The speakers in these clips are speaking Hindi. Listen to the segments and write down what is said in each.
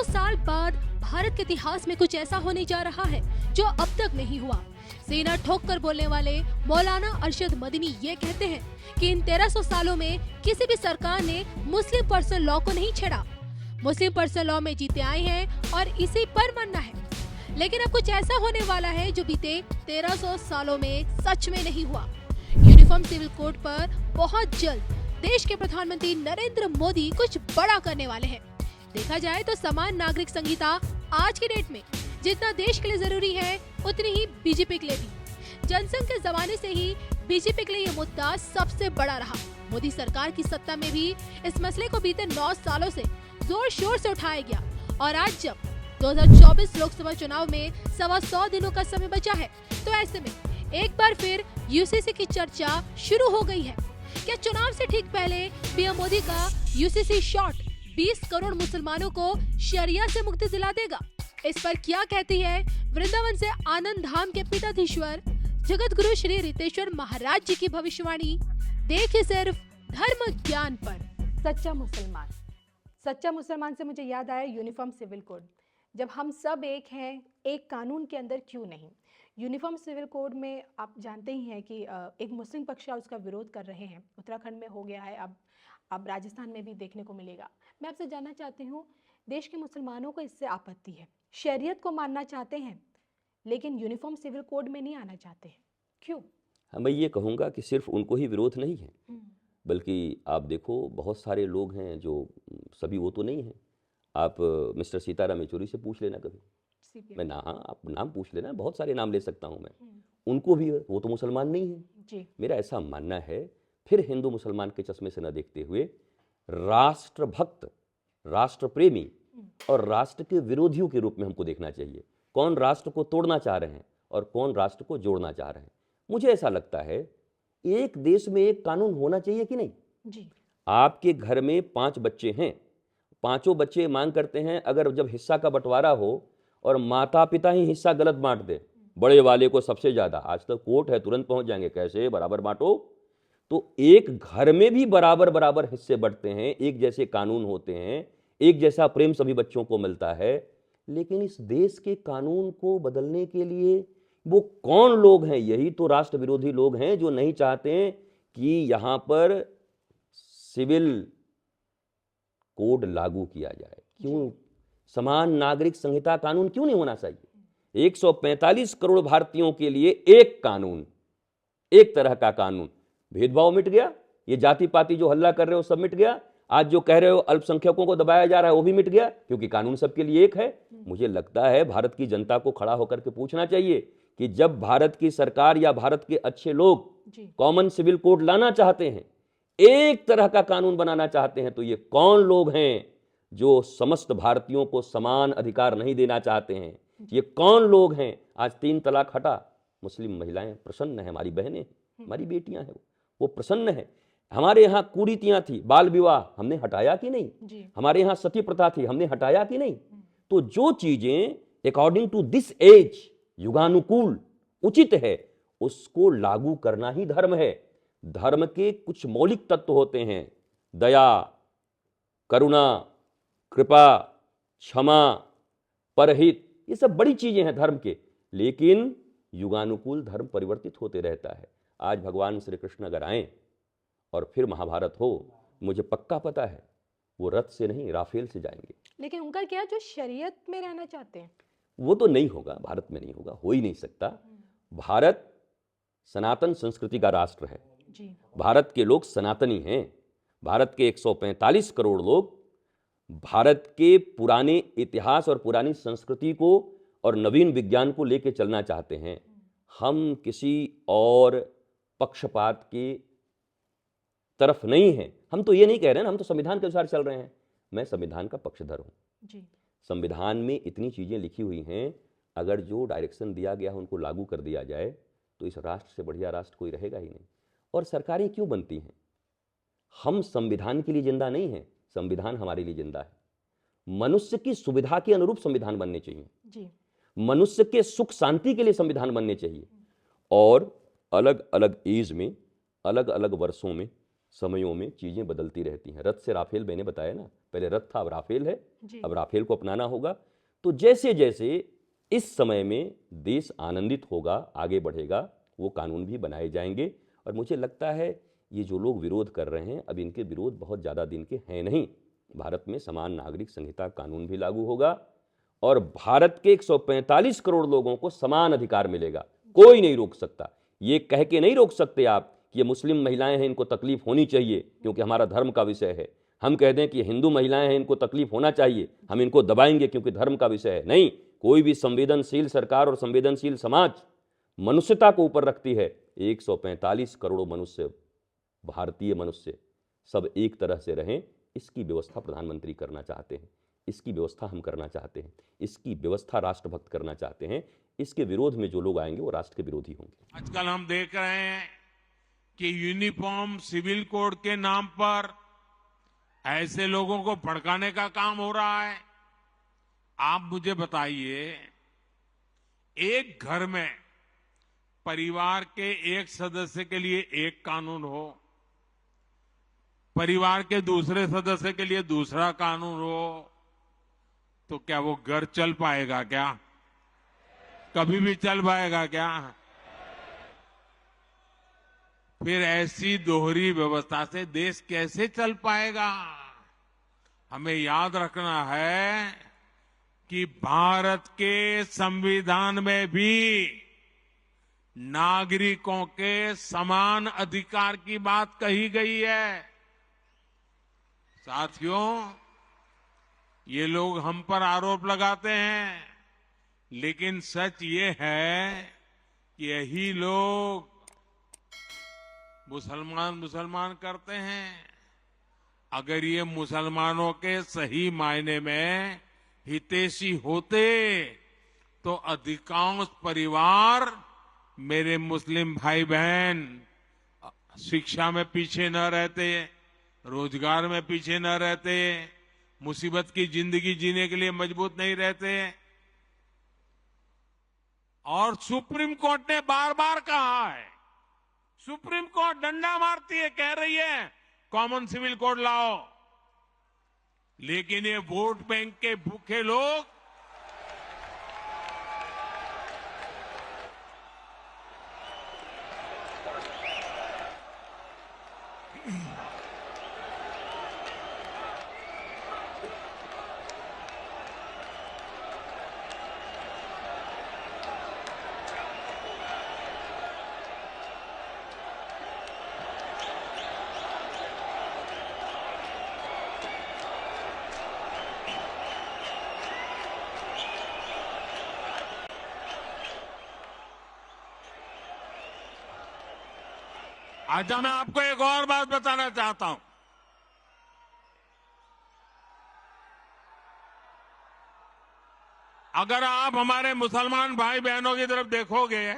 साल बाद भारत के इतिहास में कुछ ऐसा होने जा रहा है जो अब तक नहीं हुआ। सीना ठोक कर बोलने वाले मौलाना अरशद मदनी ये कहते हैं कि इन 1300 सालों में किसी भी सरकार ने मुस्लिम पर्सनल लॉ को नहीं छेड़ा। मुस्लिम पर्सनल लॉ में जीते आए हैं और इसी पर मरना है। लेकिन अब कुछ ऐसा होने वाला है जो बीते 1300 सालों में सच में नहीं हुआ। यूनिफॉर्म सिविल कोड पर बहुत जल्द देश के प्रधानमंत्री नरेंद्र मोदी कुछ बड़ा करने वाले हैं। देखा जाए तो समान नागरिक संहिता आज के डेट में जितना देश के लिए जरूरी है उतनी ही बीजेपी के लिए भी। जनसंघ के जमाने से ही बीजेपी के लिए ये मुद्दा सबसे बड़ा रहा। मोदी सरकार की सत्ता में भी इस मसले को बीते 9 सालों से जोर शोर से उठाया गया और आज जब 2024 लोकसभा चुनाव में 125 दिनों का समय बचा है तो ऐसे में एक बार फिर यूसीसी की चर्चा शुरू हो गई है। क्या चुनाव से ठीक पहले पीएम मोदी का यूसीसी शॉट 20 करोड़ मुसलमानों को शरिया से मुक्ति दिला देगा? इस पर क्या कहती है वृंदावन से आनंद धाम के पीठाधीश्वर जगत गुरु श्री रितेश्वर महाराज जी की भविष्यवाणी? देखिए सिर्फ धर्म ज्ञान पर। सच्चा मुसलमान से मुझे याद आया यूनिफॉर्म सिविल कोड। जब हम सब एक हैं, एक कानून के अंदर क्यों नहीं? यूनिफॉर्म सिविल कोड में आप जानते ही हैं कि एक मुस्लिम पक्ष उसका विरोध कर रहे हैं। उत्तराखंड में हो गया है, अब राजस्थान में भी देखने को मिलेगा। मैं आपसे जानना चाहती हूँ, देश के मुसलमानों को इससे आपत्ति है, शरीयत को मानना चाहते हैं लेकिन यूनिफॉर्म सिविल कोड में नहीं आना चाहते हैं, क्यों? हाँ, मैं ये कहूँगा कि सिर्फ उनको ही विरोध नहीं है, बल्कि आप देखो बहुत सारे लोग हैं जो सभी वो तो नहीं हैं। आप मिस्टर सीताराम येचुरी से पूछ लेना कभी, मैं आप नाम पूछ लेना, बहुत सारे नाम ले सकता हूँ मैं, उनको भी वो तो मुसलमान नहीं है जी। मेरा ऐसा मानना है, फिर हिंदू मुसलमान के चश्मे से न देखते हुए राष्ट्रभक्त, राष्ट्र प्रेमी और राष्ट्र के विरोधियों के रूप में हमको देखना चाहिए। कौन राष्ट्र को तोड़ना चाह रहे हैं और कौन राष्ट्र को जोड़ना चाह रहे हैं। मुझे ऐसा लगता है एक देश में एक कानून होना चाहिए कि नहीं जी। आपके घर में 5 बच्चे हैं, पांचों बच्चे मांग करते हैं अगर जब हिस्सा का बंटवारा हो और माता पिता ही हिस्सा गलत बांट दे, बड़े वाले को सबसे ज्यादा, आज तक कोर्ट है तुरंत पहुंच जाएंगे, कैसे बराबर बांटो। तो एक घर में भी बराबर बराबर हिस्से बंटते हैं, एक जैसे कानून होते हैं, एक जैसा प्रेम सभी बच्चों को मिलता है, लेकिन इस देश के कानून को बदलने के लिए वो कौन लोग हैं? यही तो राष्ट्र विरोधी लोग हैं जो नहीं चाहते कि यहां पर सिविल कोड लागू किया जाए। क्यों? समान नागरिक संहिता कानून क्यों नहीं होना चाहिए? 145 करोड़ भारतीयों के लिए एक कानून, एक तरह का कानून। भेदभाव मिट गया, ये जाति पाति जो हल्ला कर रहे हो सब मिट गया। आज जो कह रहे हो अल्पसंख्यकों को दबाया जा रहा है वो भी मिट गया, क्योंकि कानून सबके लिए एक है। मुझे लगता है भारत की जनता को खड़ा होकर के पूछना चाहिए कि जब भारत की सरकार या भारत के अच्छे लोग कॉमन सिविल कोड लाना चाहते हैं, एक तरह का कानून बनाना चाहते हैं, तो ये कौन लोग हैं जो समस्त भारतीयों को समान अधिकार नहीं देना चाहते हैं? ये कौन लोग हैं? आज 3 तलाक हटा, मुस्लिम महिलाएं प्रसन्न है, हमारी बहनें, हमारी बेटियां हैं, वो प्रसन्न है। हमारे यहाँ कुरीतियां थी, बाल विवाह, हमने हटाया कि नहीं? हमारे यहाँ सती प्रथा थी, हमने हटाया कि नहीं? तो जो चीजें अकॉर्डिंग टू दिस एज युगानुकूल उचित है, उसको लागू करना ही धर्म है। धर्म के कुछ मौलिक तत्व होते हैं, दया, करुणा, कृपा, क्षमा, परहित, ये सब बड़ी चीजें हैं धर्म के, लेकिन युगानुकूल धर्म परिवर्तित होते रहता है। आज भगवान श्री कृष्ण अगर आए और फिर महाभारत हो, मुझे पक्का पता है वो रथ से नहीं राफेल से जाएंगे। लेकिन उनका क्या, जो शरीयत में रहना चाहते हैं, वो तो नहीं होगा, भारत में नहीं होगा, हो ही नहीं सकता। भारत सनातन संस्कृति का राष्ट्र है जी। भारत के लोग सनातनी हैं। भारत के 145 करोड़ लोग भारत के पुराने इतिहास और पुरानी संस्कृति को और नवीन विज्ञान को लेकर चलना चाहते हैं। हम किसी और पक्षपात की तरफ नहीं हैं। हम तो ये नहीं कह रहे हैं, हम तो संविधान के अनुसार चल रहे हैं। मैं संविधान का पक्षधर हूं जी। संविधान में इतनी चीजें लिखी हुई हैं, अगर जो डायरेक्शन दिया गया है उनको लागू कर दिया जाए तो इस राष्ट्र से बढ़िया राष्ट्र कोई रहेगा ही नहीं। और सरकारें क्यों बनती हैं? हम संविधान के लिए जिंदा नहीं हैं, संविधान हमारे लिए जिंदा है। मनुष्य की सुविधा के अनुरूप संविधान बनने चाहिए जी। मनुष्य के सुख शांति के लिए संविधान बनने चाहिए। और अलग अलग एज में, अलग अलग वर्षों में, समयों में चीजें बदलती रहती हैं। रथ से राफेल मैंने बताया ना, पहले रथ था, अब राफेल है, जी। अब राफेल को अपनाना होगा। तो जैसे जैसे इस समय में देश आनंदित होगा, आगे बढ़ेगा, वो कानून भी बनाए जाएंगे। और मुझे लगता है ये जो लोग विरोध कर रहे हैं, अब इनके विरोध बहुत ज़्यादा दिन के हैं नहीं। भारत में समान नागरिक संहिता कानून भी लागू होगा और भारत के 145 करोड़ लोगों को समान अधिकार मिलेगा, कोई नहीं रोक सकता। ये कह के नहीं रोक सकते आप कि ये मुस्लिम महिलाएं हैं, इनको तकलीफ होनी चाहिए क्योंकि हमारा धर्म का विषय है। हम कह दें कि हिंदू महिलाएं हैं, इनको तकलीफ होना चाहिए, हम इनको दबाएंगे क्योंकि धर्म का विषय है। नहीं, कोई भी संवेदनशील सरकार और संवेदनशील समाज मनुष्यता को ऊपर रखती है। 145 करोड़ मनुष्य, भारतीय मनुष्य, सब एक तरह से रहें, इसकी व्यवस्था प्रधानमंत्री करना चाहते हैं, इसकी व्यवस्था हम करना चाहते हैं, इसकी व्यवस्था राष्ट्रभक्त करना चाहते हैं। इसके विरोध में जो लोग आएंगे वो राष्ट्र के विरोधी होंगे। आजकल हम देख रहे हैं कि यूनिफॉर्म सिविल कोड के नाम पर ऐसे लोगों को भड़काने का काम हो रहा है। आप मुझे बताइए, एक घर में परिवार के एक सदस्य के लिए एक कानून हो, परिवार के दूसरे सदस्य के लिए दूसरा कानून हो, तो क्या वो घर चल पाएगा? क्या कभी भी चल पाएगा क्या? फिर ऐसी दोहरी व्यवस्था से देश कैसे चल पाएगा? हमें याद रखना है कि भारत के संविधान में भी नागरिकों के समान अधिकार की बात कही गई है। साथियों, ये लोग हम पर आरोप लगाते हैं, लेकिन सच ये है कि यही लोग मुसलमान करते हैं। अगर ये मुसलमानों के सही मायने में हितैषी होते तो अधिकांश परिवार, मेरे मुस्लिम भाई बहन, शिक्षा में पीछे न रहते, रोजगार में पीछे न रहते, मुसीबत की जिंदगी जीने के लिए मजबूत नहीं रहते। और सुप्रीम कोर्ट ने बार बार कहा है, सुप्रीम कोर्ट डंडा मारती है, कह रही है कॉमन सिविल कोड लाओ, लेकिन ये वोट बैंक के भूखे लोग आज मैं आपको एक और बात बताना चाहता हूं। अगर आप हमारे मुसलमान भाई बहनों की तरफ देखोगे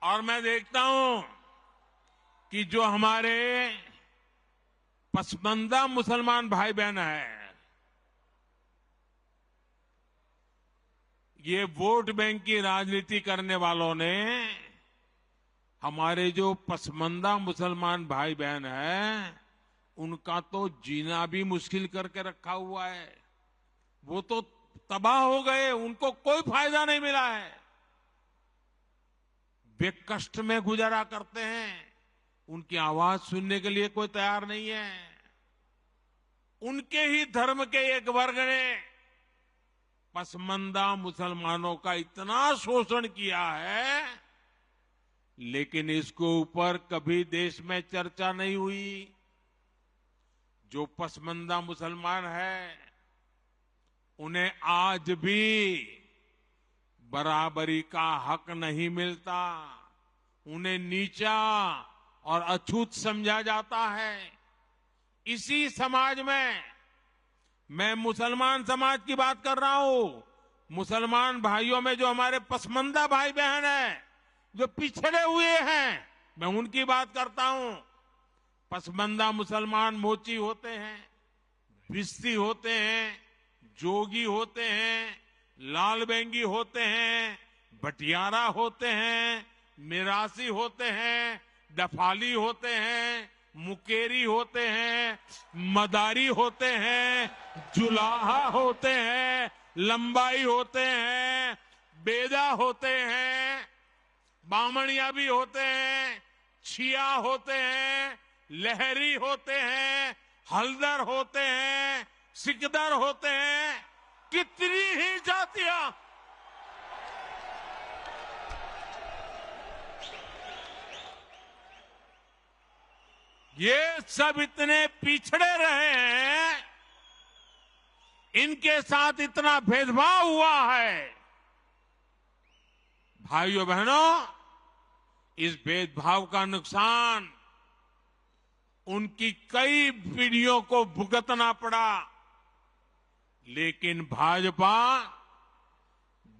और मैं देखता हूं कि जो हमारे पसमानदा मुसलमान भाई बहन हैं, ये वोट बैंक की राजनीति करने वालों ने हमारे जो पसमानदा मुसलमान भाई बहन हैं, उनका तो जीना भी मुश्किल करके रखा हुआ है। वो तो तबाह हो गए, उनको कोई फायदा नहीं मिला है। वे कष्ट में गुजारा करते हैं, उनकी आवाज सुनने के लिए कोई तैयार नहीं है। उनके ही धर्म के एक वर्ग ने पसमानदा मुसलमानों का इतना शोषण किया है, लेकिन इसके ऊपर कभी देश में चर्चा नहीं हुई। जो पसमानदा मुसलमान है, उन्हें आज भी बराबरी का हक नहीं मिलता, उन्हें नीचा और अछूत समझा जाता है। इसी समाज में मैं मुसलमान समाज की बात कर रहा हूं। मुसलमान भाइयों में जो हमारे पसमानदा भाई बहन हैं, जो पिछड़े हुए हैं, मैं उनकी बात करता हूं। पसमानदा मुसलमान मोची होते हैं, भिस्ती होते हैं, जोगी होते हैं, लाल बेंगी होते हैं, भटियारा होते हैं, मिरासी होते हैं, दफाली होते हैं, मुकेरी होते हैं, मदारी होते हैं, जुलाहा होते हैं, लंबाई होते हैं, बेदा होते हैं, बामणिया भी होते हैं, छिया होते हैं, लहरी होते हैं, हल्दर होते हैं, सिकदर होते हैं, कितनी ही जातियां। ये सब इतने पिछड़े रहे हैं, इनके साथ इतना भेदभाव हुआ है। भाइयों बहनों, इस भेदभाव का नुकसान उनकी कई पीढ़ियों को भुगतना पड़ा, लेकिन भाजपा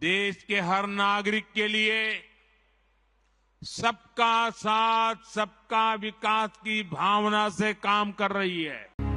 देश के हर नागरिक के लिए सबका साथ सबका विकास की भावना से काम कर रही है।